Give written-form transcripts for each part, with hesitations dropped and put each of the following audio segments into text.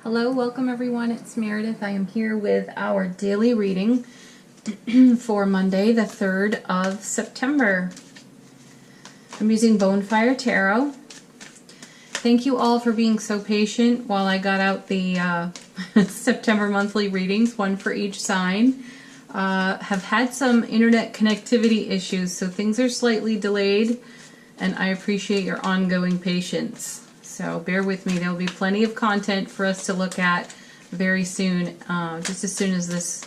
Hello, welcome everyone. It's Meredith. I am here with our daily reading for Monday, the 3rd of September. I'm using Bonefire Tarot. Thank you all for being so patient while I got out the September monthly readings, one for each sign. Have had some internet connectivity issues, so things are slightly delayed, and I appreciate your ongoing patience. So bear with me. There'll be plenty of content for us to look at very soon, just as soon as this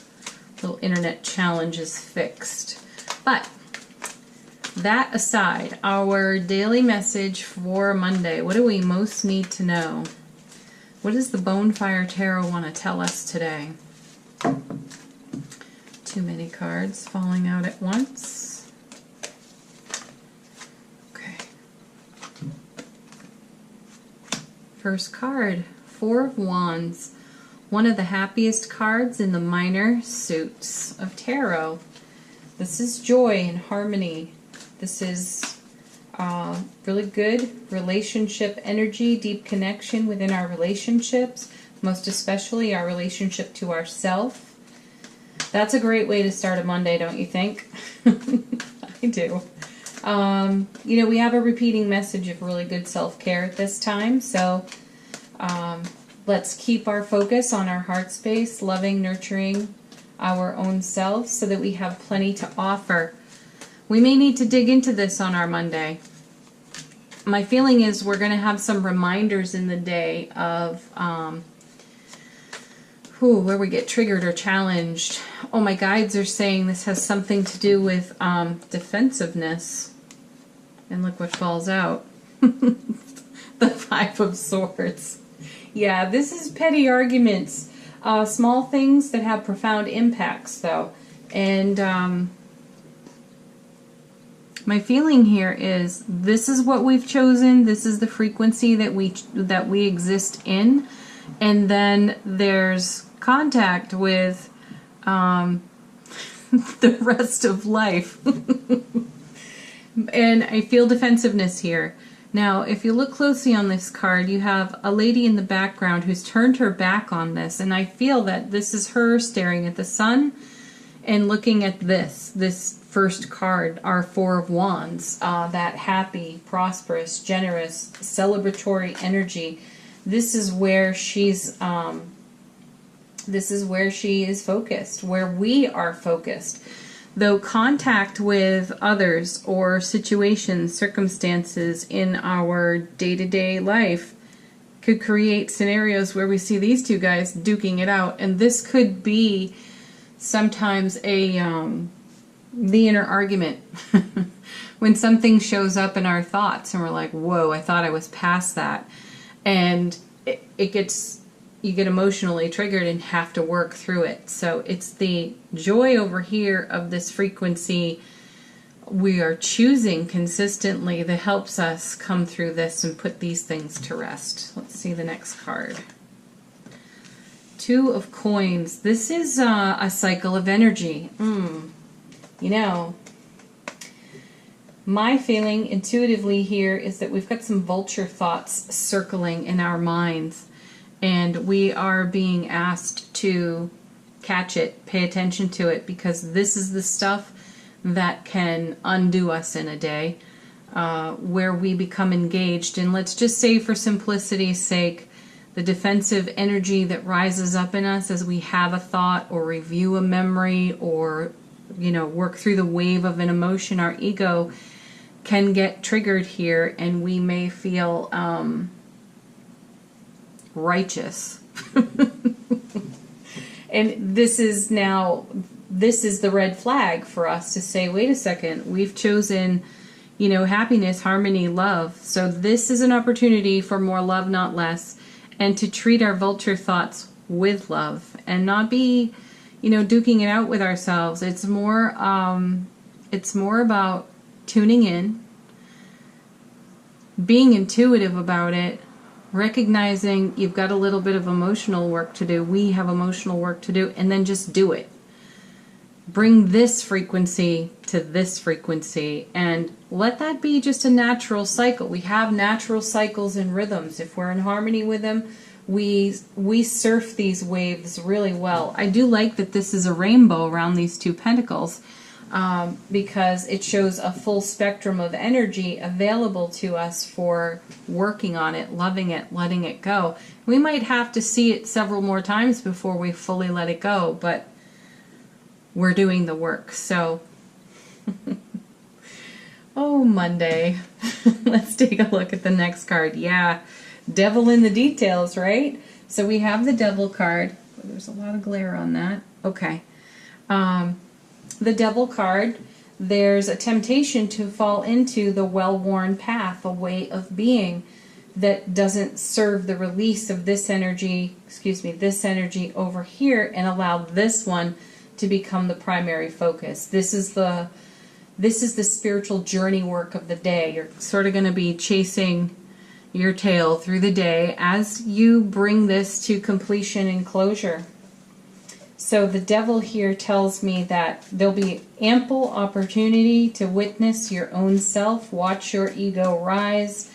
little internet challenge is fixed. But that aside, our daily message for Monday, what do we most need to know? What does the Bonefire Tarot want to tell us today? Too many cards falling out at once. First card, Four of Wands, one of the happiest cards in the minor suits of tarot. This is joy and harmony. This is really good relationship energy, deep connection within our relationships, most especially our relationship to ourselves. That's a great way to start a Monday, don't you think? I do. You know, we have a repeating message of really good self-care at this time, so let's keep our focus on our heart space, loving, nurturing our own selves so that we have plenty to offer. We may need to dig into this on our Monday. My feeling is we're going to have some reminders in the day of where we get triggered or challenged. Oh, my guides are saying this has something to do with defensiveness. And look what falls out. The Five of Swords. Yeah, this is petty arguments. Small things that have profound impacts, though. And my feeling here is this is what we've chosen. This is the frequency that we exist in. And then there's contact with the rest of life. And I feel defensiveness here. Now, if you look closely on this card, you have a lady in the background who's turned her back on this. And I feel that this is her staring at the sun and looking at this first card, our Four of Wands, that happy, prosperous, generous, celebratory energy. This is where she is focused, where we are focused. Though contact with others or situations, circumstances in our day-to-day life could create scenarios where we see these two guys duking it out, and this could be sometimes the inner argument when something shows up in our thoughts and we're like, whoa, I thought I was past that, and you get emotionally triggered and have to work through it. So it's the joy over here of this frequency we are choosing consistently that helps us come through this and put these things to rest. Let's see the next card. Two of Coins. This is a cycle of energy. You know, my feeling intuitively here is that we've got some vulture thoughts circling in our minds. And we are being asked to catch it, pay attention to it, because this is the stuff that can undo us in a day, where we become engaged. And let's just say, for simplicity's sake, the defensive energy that rises up in us as we have a thought or review a memory or, you know, work through the wave of an emotion, our ego can get triggered here, and we may feel righteous. And this is the red flag for us to say, wait a second, we've chosen, you know, happiness, harmony, love. So this is an opportunity for more love, not less, and to treat our vulture thoughts with love and not be, you know, duking it out with ourselves. It's more about tuning in, being intuitive about it, recognizing you've got a little bit of emotional work to do. We have emotional work to do, and then just do it. Bring this frequency to this frequency and let that be just a natural cycle. We have natural cycles and rhythms. If we're in harmony with them, we surf these waves really well. I do like that this is a rainbow around these two pentacles, because it shows a full spectrum of energy available to us for working on it, loving it, letting it go. We might have to see it several more times before we fully let it go, but we're doing the work. So, oh, Monday. Let's take a look at the next card. Yeah, devil in the details, right? So we have the devil card. There's a lot of glare on that. Okay. The devil card, there's a temptation to fall into the well-worn path, a way of being that doesn't serve the release of this energy, this energy over here, and allow this one to become the primary focus. This is the spiritual journey work of the day. You're sort of going to be chasing your tail through the day as you bring this to completion and closure. So the devil here tells me that there'll be ample opportunity to witness your own self, watch your ego rise,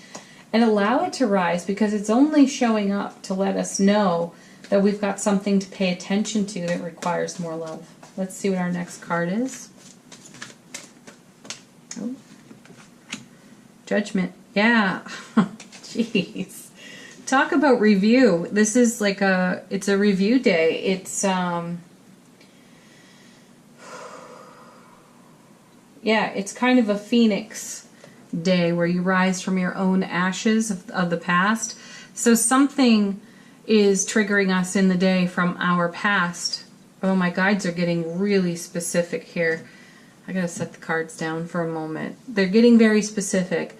and allow it to rise, because it's only showing up to let us know that we've got something to pay attention to that requires more love. Let's see what our next card is. Oh. Judgment. Yeah. Jeez. Talk about review. This is like it's a review day. It's, yeah, it's kind of a phoenix day where you rise from your own ashes of the past. So something is triggering us in the day from our past. Oh, my guides are getting really specific here. I gotta set the cards down for a moment. They're getting very specific.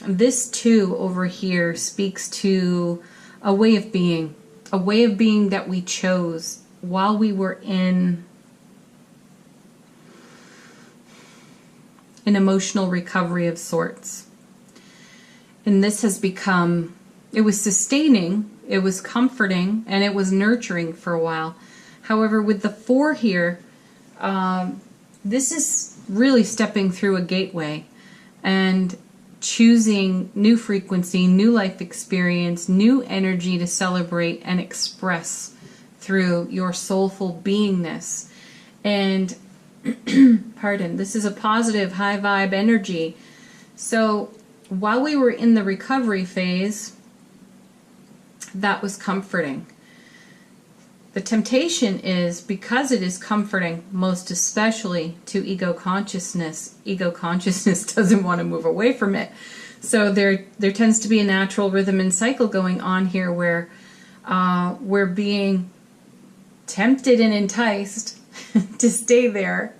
This two over here speaks to a way of being that we chose while we were in an emotional recovery of sorts. And this has become, it was sustaining, it was comforting, and it was nurturing for a while. However, with the four here, this is really stepping through a gateway and choosing new frequency, new life experience, new energy to celebrate and express through your soulful beingness. And pardon, this is a positive, high vibe energy. So while we were in the recovery phase, that was comforting. The temptation is, because it is comforting, most especially to ego consciousness doesn't want to move away from it. So there tends to be a natural rhythm and cycle going on here where we're being tempted and enticed to stay there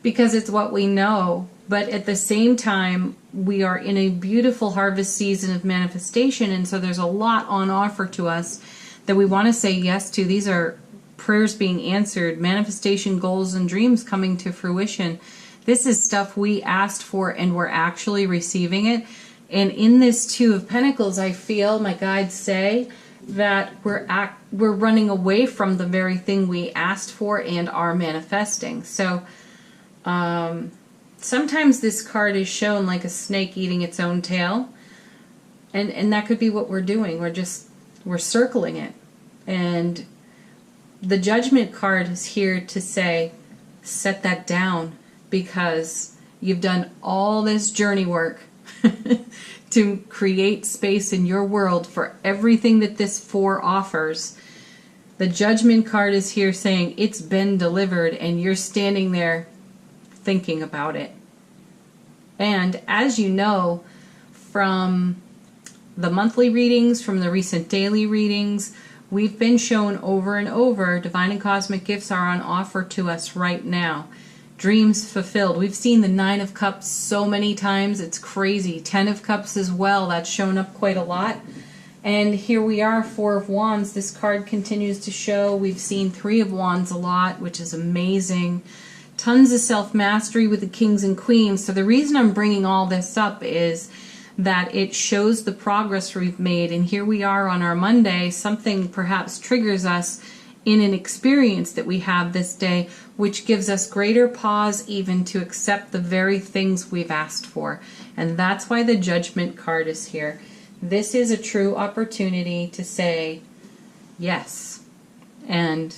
because it's what we know. But at the same time, we are in a beautiful harvest season of manifestation, and so there's a lot on offer to us that we want to say yes to. These are prayers being answered, manifestation goals and dreams coming to fruition. This is stuff we asked for and we're actually receiving it. And in this Two of Pentacles, I feel my guides say that we're running away from the very thing we asked for and are manifesting. So sometimes this card is shown like a snake eating its own tail, and that could be what we're doing. We're circling it. And the Judgment card is here to say, set that down, because you've done all this journey work to create space in your world for everything that this Four offers. The Judgment card is here saying it's been delivered, and you're standing there thinking about it. And as you know from the monthly readings, from the recent daily readings, we've been shown over and over divine and cosmic gifts are on offer to us right now. Dreams fulfilled. We've seen the Nine of Cups so many times, it's crazy. 10 of Cups as well, that's shown up quite a lot. And here we are, Four of Wands. This card continues to show. We've seen Three of Wands a lot, which is amazing. Tons of self-mastery with the Kings and Queens. So the reason I'm bringing all this up is that it shows the progress we've made. And here we are on our Monday. Something perhaps triggers us in an experience that we have this day, which gives us greater pause even to accept the very things we've asked for. And that's why the Judgment card is here. this is a true opportunity to say yes. And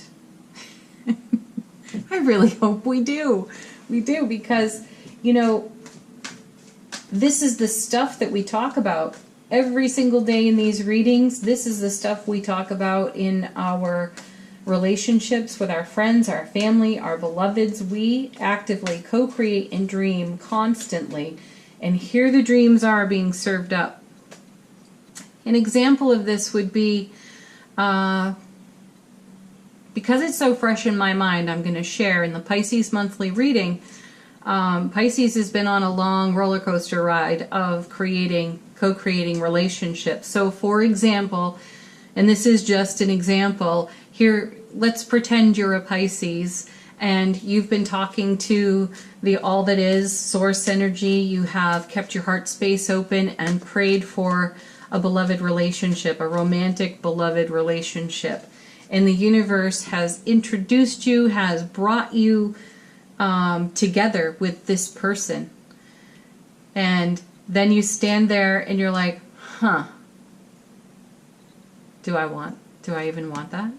I really hope we do. We do, because, you know, this is the stuff that we talk about every single day in these readings. This is the stuff we talk about in our relationships with our friends, our family, our beloveds. We actively co-create and dream constantly. And here the dreams are being served up. An example of this would be, because it's so fresh in my mind, I'm going to share in the Pisces monthly reading. Pisces has been on a long roller coaster ride of co-creating relationships. So for example, and this is just an example, here let's pretend you're a Pisces and you've been talking to the all that is source energy. You have kept your heart space open and prayed for a beloved relationship, a romantic beloved relationship. And the universe has introduced you, has brought you together with this person. And then you stand there and you're like, huh, do I even want that?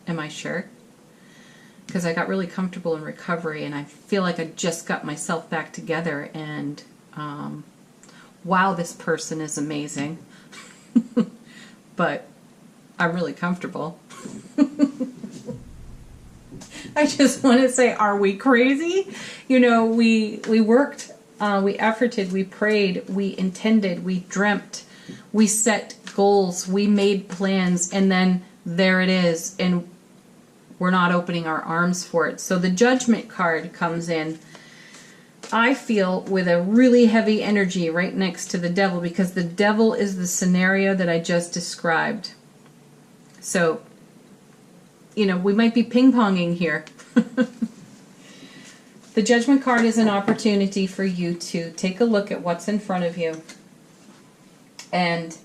Am I sure? Because I got really comfortable in recovery and I feel like I just got myself back together, and wow, this person is amazing. But I'm really comfortable. I just want to say, are we crazy? You know, we worked, we efforted, we prayed, we intended, we dreamt, we set goals, we made plans, and then there it is, and we're not opening our arms for it. So the Judgment card comes in, I feel, with a really heavy energy right next to the Devil, because the Devil is the scenario that I just described. So, you know, we might be ping-ponging here. The Judgment card is an opportunity for you to take a look at what's in front of you and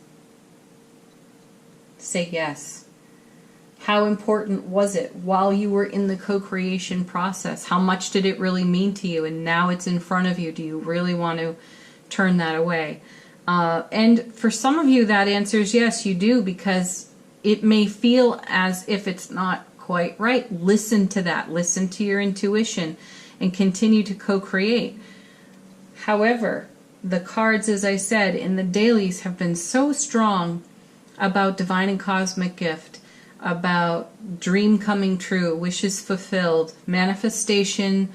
say yes. How important was it while you were in the co-creation process? How much did it really mean to you? And now it's in front of you. Do you really want to turn that away? And for some of you, that answer is yes, you do, because it may feel as if it's not quite right. Listen to that. Listen to your intuition and continue to co-create. However, the cards, as I said, in the dailies have been so strong about divine and cosmic gift, about dream coming true, wishes fulfilled, manifestation,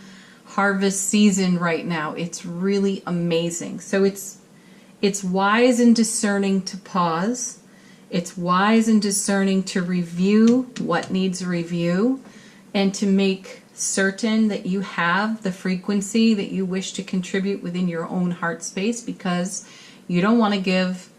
harvest season right now. It's really amazing. So it's wise and discerning to pause. It's wise and discerning to review what needs review and to make certain that you have the frequency that you wish to contribute within your own heart space, because you don't want to give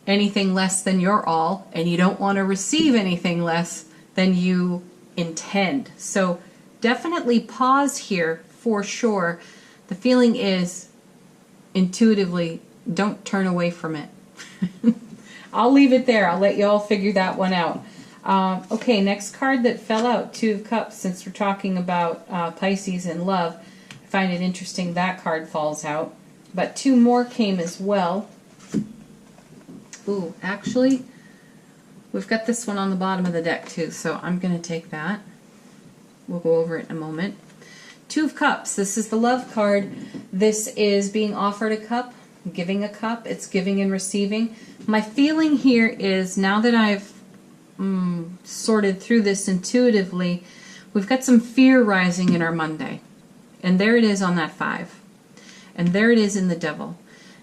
anything less than your all, and you don't want to receive anything less than you intend. So definitely pause here for sure. The feeling is intuitively, don't turn away from it. I'll leave it there. I'll let you all figure that one out. Okay, next card that fell out, Two of Cups, since we're talking about Pisces and love. I find it interesting that card falls out. But two more came as well. Ooh, actually, we've got this one on the bottom of the deck too, so I'm going to take that. We'll go over it in a moment. Two of Cups, this is the love card. This is being offered a cup, giving a cup. It's giving and receiving. My feeling here is, now that I've sorted through this intuitively, we've got some fear rising in our Monday. And there it is on that 5. And there it is in the Devil.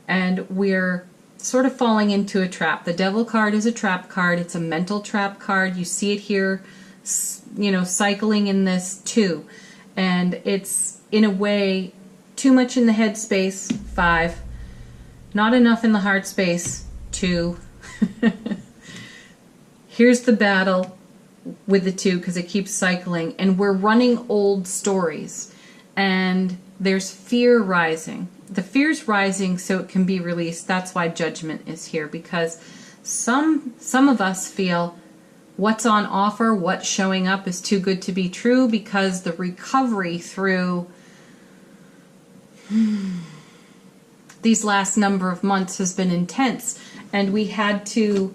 And we're sort of falling into a trap. The Devil card is a trap card. It's a mental trap card. You see it here, you know, cycling in this 2. And it's, in a way, too much in the head space, 5. Not enough in the heart space, 2. Here's the battle with the 2, because it keeps cycling. And we're running old stories. And there's fear rising. The fear's rising so it can be released. That's why Judgment is here, because some of us feel what's on offer, what's showing up is too good to be true, because the recovery through these last number of months has been intense. And we had to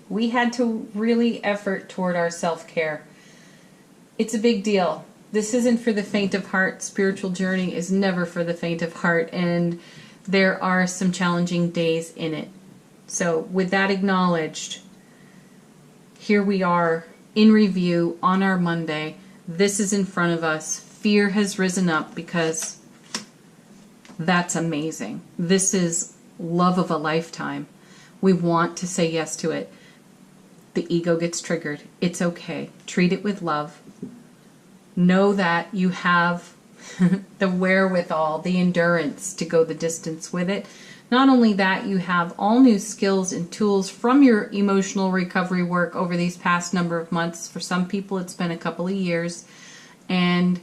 really effort toward our self-care. It's a big deal. This isn't for the faint of heart. Spiritual journey is never for the faint of heart, and there are some challenging days in it. So with that acknowledged, here we are in review on our Monday. This is in front of us. Fear has risen up because that's amazing. This is love of a lifetime. We want to say yes to it. The ego gets triggered. It's okay. Treat it with love. Know that you have the wherewithal, the endurance to go the distance with it. Not only that, you have all new skills and tools from your emotional recovery work over these past number of months. For some people, it's been a couple of years, and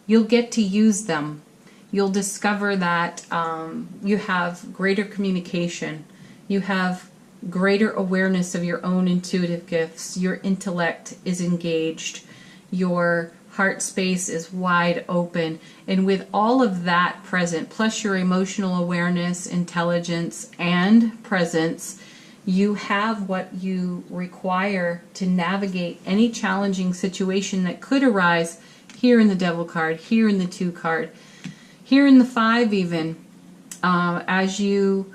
you'll get to use them. You'll discover that you have greater communication. You have greater awareness of your own intuitive gifts. Your intellect is engaged. Your heart space is wide open. And with all of that present, plus your emotional awareness, intelligence, and presence, you have what you require to navigate any challenging situation that could arise here in the Devil card, here in the 2 card, here in the 5 even, as you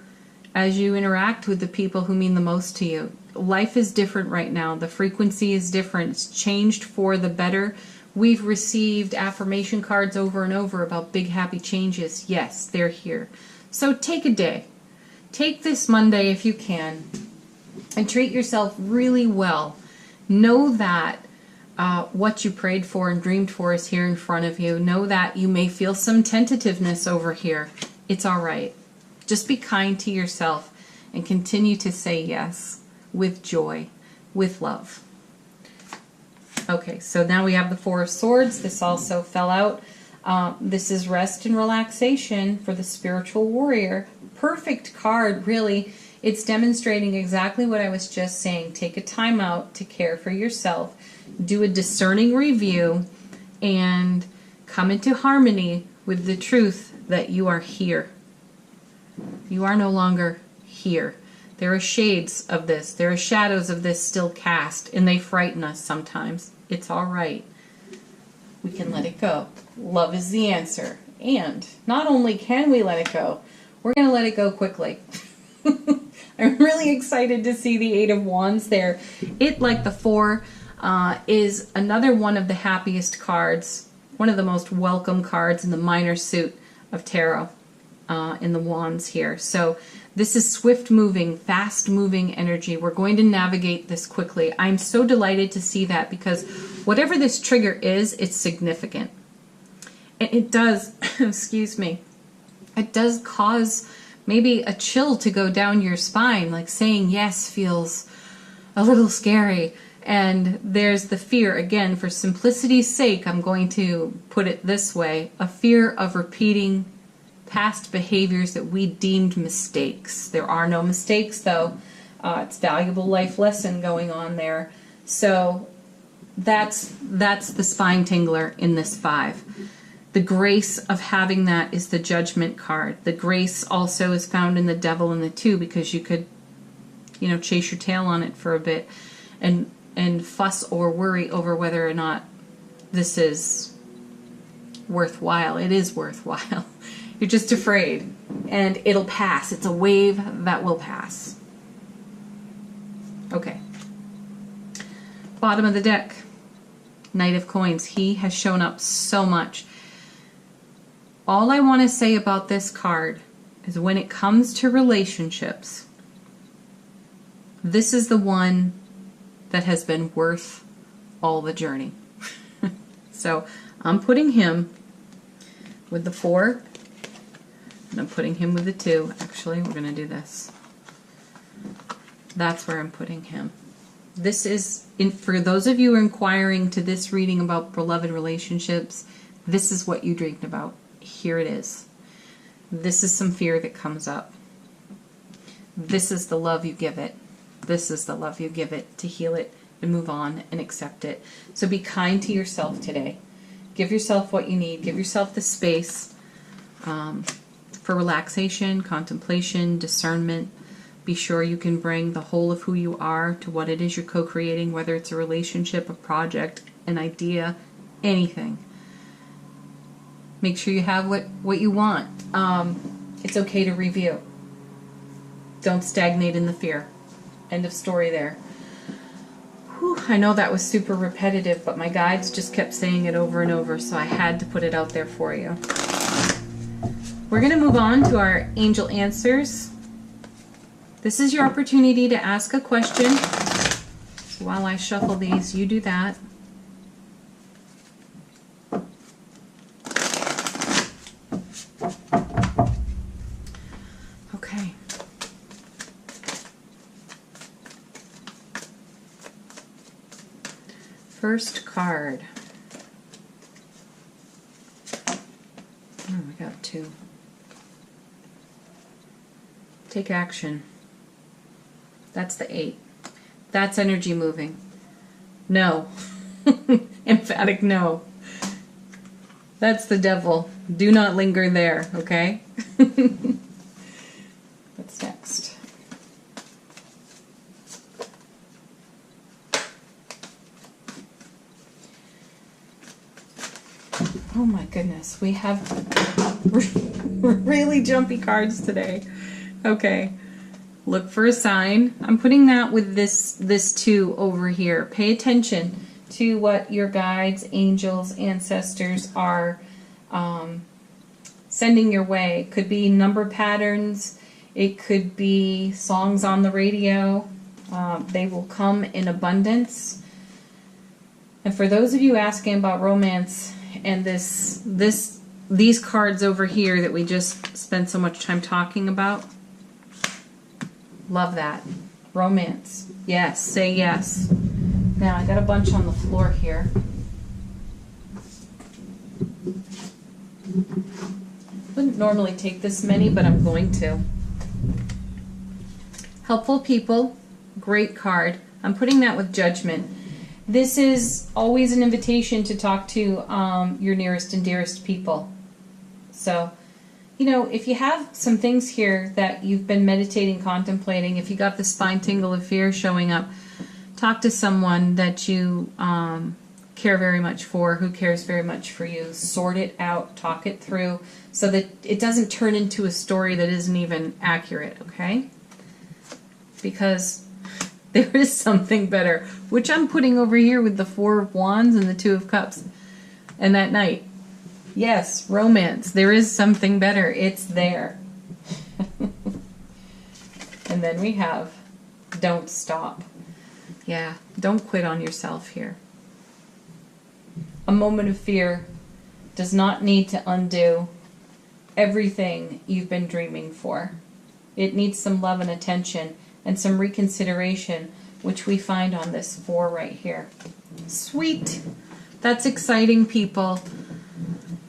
interact with the people who mean the most to you. Life is different right now. The frequency is different. It's changed for the better. We've received affirmation cards over and over about big happy changes. Yes, they're here. So take a day. Take this Monday if you can and treat yourself really well. Know that what you prayed for and dreamed for is here in front of you. Know that you may feel some tentativeness over here. It's all right. Just be kind to yourself and continue to say yes with joy, with love. Okay, so now we have the 4 of Swords. This also fell out. This is rest and relaxation for the spiritual warrior. Perfect card, really. It's demonstrating exactly what I was just saying. Take a time out to care for yourself. Do a discerning review and come into harmony with the truth that you are here. You are no longer here. There are shades of this. There are shadows of this still cast, and they frighten us sometimes. It's all right. We can let it go. Love is the answer. And not only can we let it go, we're going to let it go quickly. I'm really excited to see the 8 of Wands there. It, like the 4, is another one of the happiest cards, one of the most welcome cards in the minor suit of tarot in the Wands here. So this is swift-moving, fast-moving energy. We're going to navigate this quickly. I'm so delighted to see that because whatever this trigger is, it's significant. And it does, excuse me, it does cause maybe a chill to go down your spine, like saying yes feels a little scary. And there's the fear, again, for simplicity's sake, I'm going to put it this way, a fear of repeating past behaviors that we deemed mistakes. There are no mistakes, though. It's valuable life lesson going on there. So that's the spine tingler in this 5. The grace of having that is the Judgment card. The grace also is found in the Devil and the 2 because you could, chase your tail on it for a bit and fuss or worry over whether or not this is worthwhile. It is worthwhile. You're just afraid, and it'll pass. It's a wave that will pass. Okay. Bottom of the deck, Knight of Coins. He has shown up so much. All I want to say about this card is when it comes to relationships, this is the one that has been worth all the journey. So I'm putting him with the 4. And I'm putting him with the 2. Actually, we're going to do this. That's where I'm putting him. This is, for those of you inquiring to this reading about beloved relationships, this is what you dreamed about. Here it is. This is some fear that comes up. This is the love you give it. This is the love you give it to heal it and move on and accept it. So be kind to yourself today. Give yourself what you need. Give yourself the space. for relaxation, contemplation, discernment. Be sure you can bring the whole of who you are to what it is you're co-creating, whether it's a relationship, a project, an idea, anything. Make sure you have what you want. It's okay to review. Don't stagnate in the fear. End of story there. Whew, I know that was super repetitive, but my guides just kept saying it over and over, so I had to put it out there for you. We're going to move on to our angel answers. This is your opportunity to ask a question. So while I shuffle these, you do that. Okay. First card. Oh, we got two. Take action. That's the 8. That's energy moving. No. Emphatic no. That's the devil. Do not linger there, okay? What's next? Oh my goodness, we have really jumpy cards today. Okay. Look for a sign. I'm putting that with this 2 over here. Pay attention to what your guides, angels, ancestors are sending your way. It could be number patterns. It could be songs on the radio. They will come in abundance. And for those of you asking about romance and these cards over here that we just spent so much time talking about, love that. Romance. Yes. Say yes. Now, I got a bunch on the floor here. Wouldn't normally take this many, but I'm going to. Helpful people. Great card. I'm putting that with judgment. This is always an invitation to talk to your nearest and dearest people. So, you know, if you have some things here that you've been meditating, contemplating, if you got the spine tingle of fear showing up, talk to someone that you care very much for, who cares very much for you. Sort it out, talk it through, so that it doesn't turn into a story that isn't even accurate, okay? Because there is something better, which I'm putting over here with the 4 of Wands and the 2 of Cups. And that Knight. Yes, romance. There is something better. It's there. And then we have don't stop. Yeah, don't quit on yourself here. A moment of fear does not need to undo everything you've been dreaming for. It needs some love and attention and some reconsideration, which we find on this 4 right here. Sweet. That's exciting, people.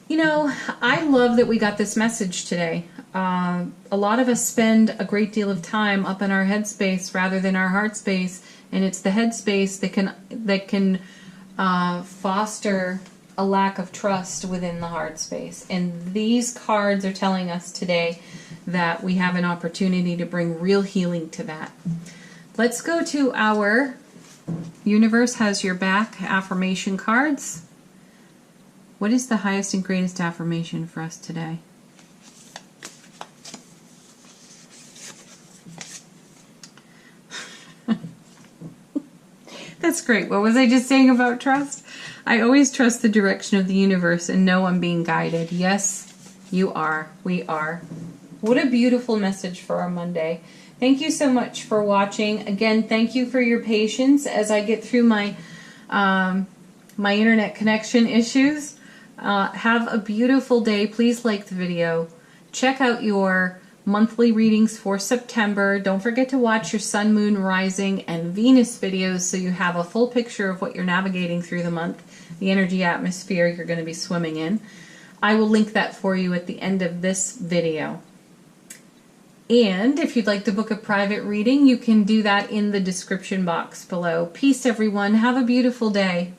You know, I love that we got this message today. A lot of us spend a great deal of time up in our head space rather than our heart space, and it's the head space that can foster a lack of trust within the heart space. And these cards are telling us today that we have an opportunity to bring real healing to that. Let's go to our Universe Has Your Back affirmation cards. What is the highest and greatest affirmation for us today? That's great. What was I just saying about trust? I always trust the direction of the universe and know I'm being guided. Yes, you are. We are. What a beautiful message for our Monday. Thank you so much for watching. Again, thank you for your patience as I get through my my internet connection issues. Have a beautiful day. Please like the video. Check out your monthly readings for September. Don't forget to watch your Sun, Moon, Rising, and Venus videos so you have a full picture of what you're navigating through the month, the energy atmosphere you're going to be swimming in. I will link that for you at the end of this video. And if you'd like to book a private reading, you can do that in the description box below. Peace, everyone. Have a beautiful day.